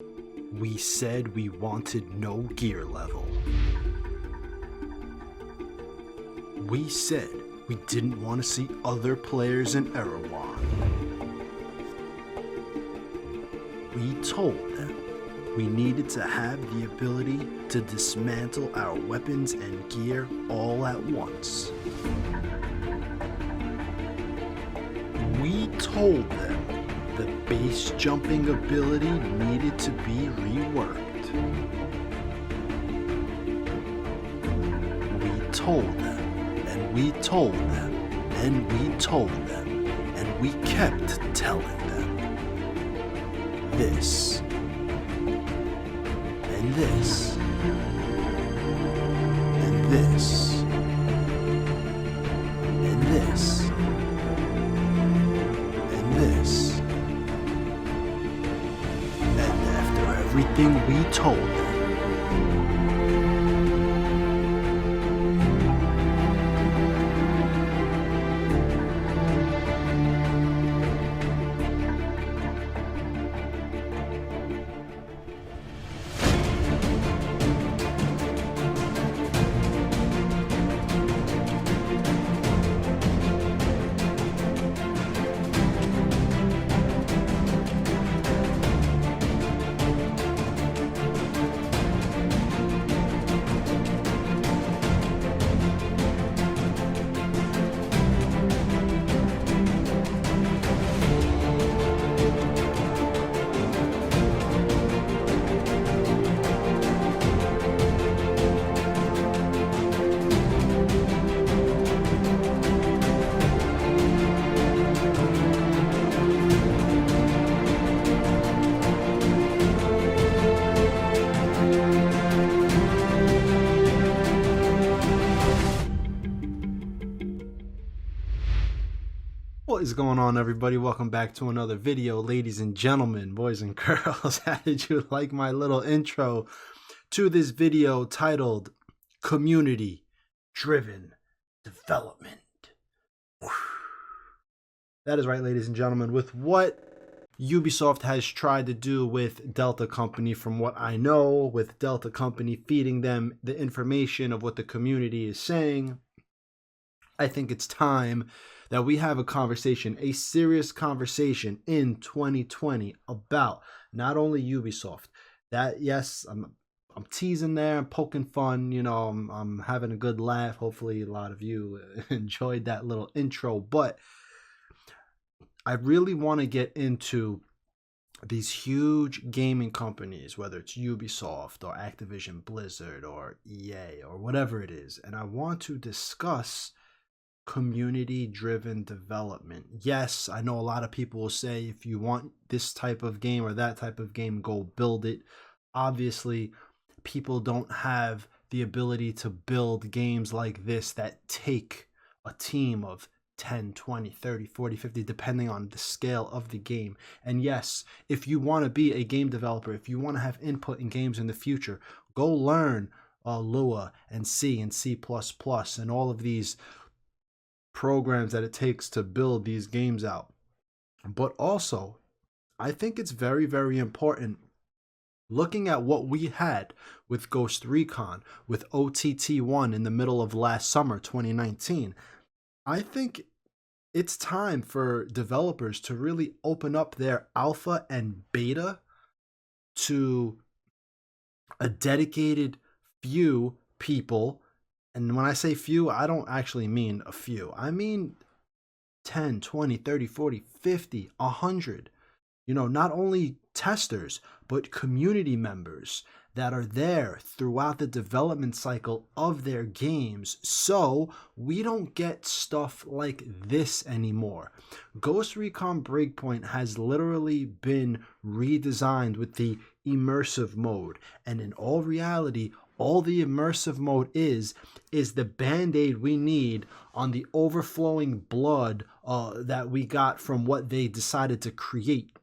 We said we wanted no gear level. We said we didn't want to see other players in Erewhon. We told them we needed to have the ability to dismantle our weapons and gear all at once. We told them the base jumping ability needed to be reworked. We told them, and we told them, and we told them, and we kept telling them. This, and this, and this, and this, and this. And after everything we told them, what is going on, everybody? Welcome back to another video, ladies and gentlemen, boys and girls. How did you like my little intro to this video titled Community Driven Development? That is right, ladies and gentlemen. With what Ubisoft has tried to do with Delta Company, from what I know, with Delta Company feeding them the information of what the community is saying, I think it's time that we have a conversation, a serious conversation in 2020 about not only Ubisoft. That, yes, I'm teasing there, I'm poking fun, you know, I'm having a good laugh. Hopefully a lot of you enjoyed that little intro, but I really want to get into these huge gaming companies, whether it's Ubisoft or Activision Blizzard or EA or whatever it is, and I want to discuss community-driven development. Yes, I know a lot of people will say if you want this type of game or that type of game, go build it. Obviously, people don't have the ability to build games like this that take a team of 10, 20, 30, 40, 50, depending on the scale of the game. And yes, if you want to be a game developer, if you want to have input in games in the future, go learn Lua and C and C++ and all of these programs that it takes to build these games out. But also, I think it's very, very important, looking at what we had with Ghost Recon, with OTT1 in the middle of last summer, 2019. I think it's time for developers to really open up their alpha and beta to a dedicated few people. And when I say few, I don't actually mean a few. I mean 10, 20, 30, 40, 50, 100. You know, not only testers, but community members that are there throughout the development cycle of their games, so we don't get stuff like this anymore. Ghost Recon Breakpoint has literally been redesigned with the immersive mode, and in all reality, all the immersive mode is the band-aid we need on the overflowing blood that we got from what they decided to create.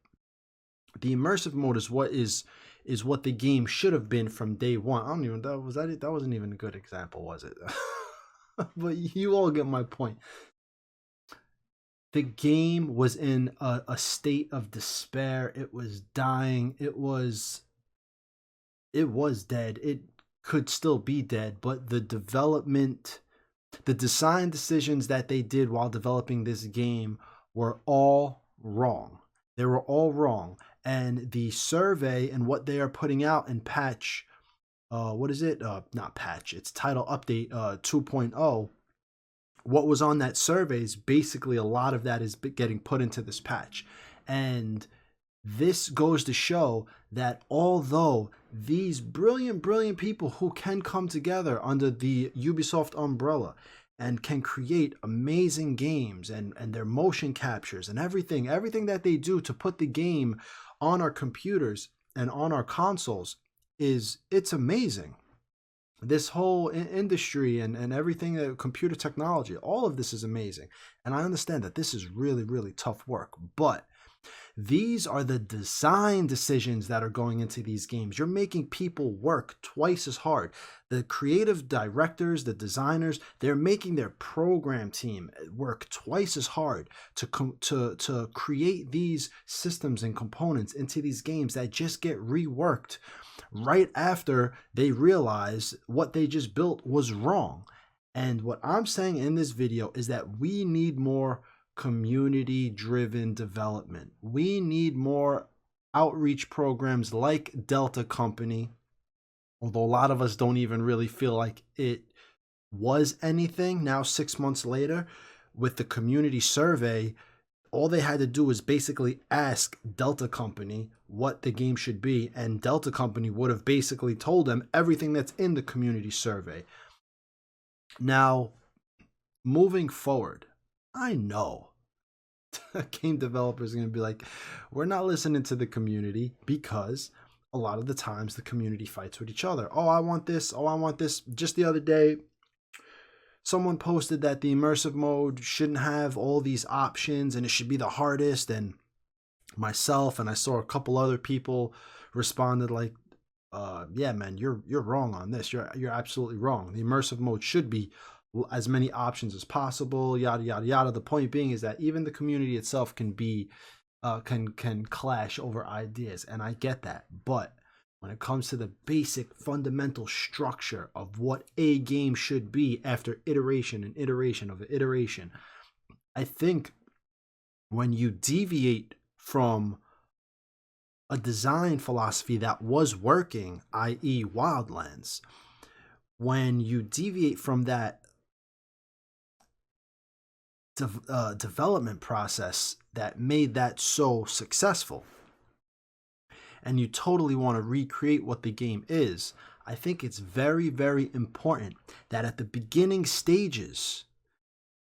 The immersive mode is what the game should have been from day one. I don't even, that wasn't even a good example, was it? But you all get my point. The game was in a state of despair. It was dying. It was it was dead. It could still be dead, but the development, the design decisions that they did while developing this game were all wrong. They were all wrong. And the survey and what they are putting out in patch, what is it? Not patch, it's title update 2.0. What was on that survey is basically a lot of that is getting put into this patch. And this goes to show that although these brilliant, brilliant people who can come together under the Ubisoft umbrella and can create amazing games and their motion captures and everything that they do to put the game on our computers and on our consoles it's amazing. This whole industry and everything, computer technology, all of this is amazing. And I understand that this is really, really tough work, but these are the design decisions that are going into these games. You're making people work twice as hard. The creative directors, the designers, they're making their program team work twice as hard to create these systems and components into these games that just get reworked right after they realize what they just built was wrong. And what I'm saying in this video is that we need more community driven development. We need more outreach programs like Delta Company, although a lot of us don't even really feel like it was anything. Now 6 months later, with the community survey, all they had to do was basically ask Delta Company what the game should be, and Delta Company would have basically told them everything that's in the community survey. Now, moving forward, I know game developers are going to be like, we're not listening to the community, because a lot of the times the community fights with each other. Oh, I want this. Oh, I want this. Just the other day, someone posted that the immersive mode shouldn't have all these options and it should be the hardest. And myself and I saw a couple other people responded like, yeah, man, you're wrong on this. You're absolutely wrong. The immersive mode should be as many options as possible, yada yada yada. The point being is that even the community itself can be can clash over ideas, and I get that. But when it comes to the basic fundamental structure of what a game should be after iteration and iteration of iteration, I think when you deviate from a design philosophy that was working, i.e. Wildlands, when you deviate from that development process that made that so successful, and you totally want to recreate what the game is, I think it's very, very important that at the beginning stages,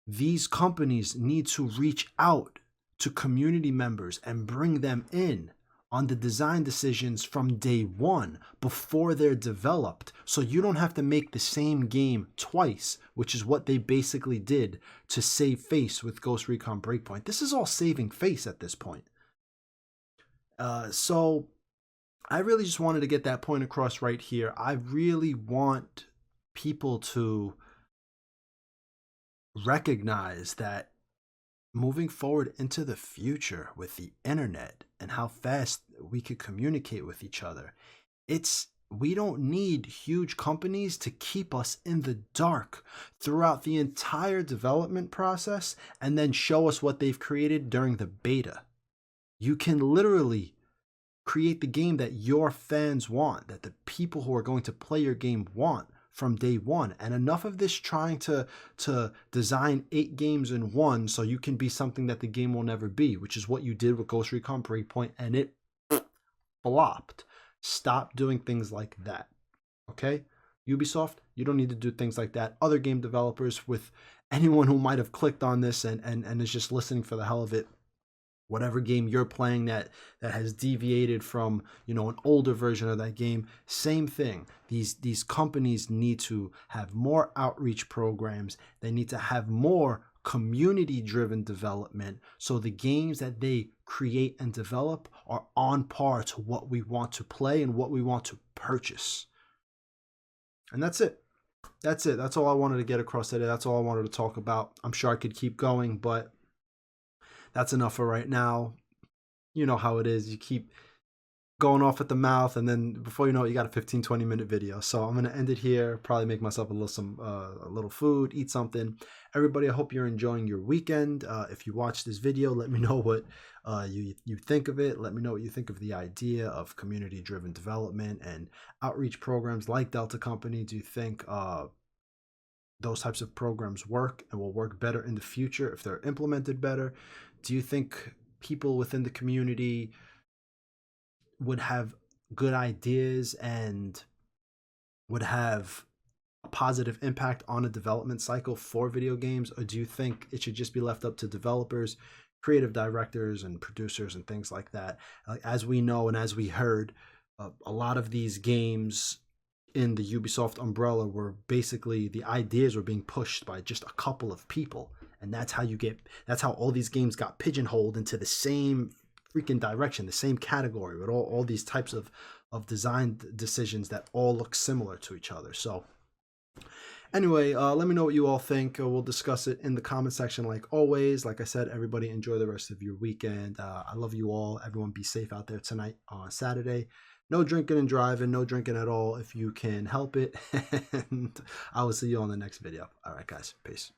these companies need to reach out to community members and bring them in on the design decisions from day one before they're developed, so you don't have to make the same game twice, which is what they basically did to save face with Ghost Recon Breakpoint. This is all saving face at this point. So I really just wanted to get that point across right here. I really want people to recognize that moving forward into the future with the internet and how fast we could communicate with each other, we don't need huge companies to keep us in the dark throughout the entire development process and then show us what they've created during the beta. You can literally create the game that your fans want, that the people who are going to play your game want from day one. And enough of this trying to design 8 games in one so you can be something that the game will never be, which is what you did with Ghost Recon Breakpoint, and it flopped. Stop doing things like that. Okay? Ubisoft, you don't need to do things like that. Other game developers, with anyone who might have clicked on this and is just listening for the hell of it, whatever game you're playing that has deviated from, an older version of that game, same thing. These companies need to have more outreach programs. They need to have more community driven development, so the games that they create and develop are on par to what we want to play and what we want to purchase. And that's it. That's all I wanted to get across today. That's all I wanted to talk about. I'm sure I could keep going, but that's enough for right now. You know how it is. You keep going off at the mouth, and then before you know it, you got a 15-20 minute video. So I'm gonna end it here, probably make myself a little food, eat something. Everybody, I hope you're enjoying your weekend. If you watch this video, let me know what you think of it. Let me know what you think of the idea of community driven development and outreach programs like Delta Company. Do you think those types of programs work and will work better in the future if they're implemented better? Do you think people within the community would have good ideas and would have a positive impact on a development cycle for video games? Or do you think it should just be left up to developers, creative directors, and producers and things like that? As we know and as we heard, a lot of these games in the Ubisoft umbrella were basically, the ideas were being pushed by just a couple of people, and that's how all these games got pigeonholed into the same freaking direction, the same category, with all these types of design decisions that all look similar to each other. So anyway, let me know what you all think. We'll discuss it in the comment section like always. Like I said, everybody enjoy the rest of your weekend. I love you all. Everyone be safe out there tonight on Saturday. No drinking and driving, no drinking at all if you can help it. And I will see you on the next video. All right, guys. Peace.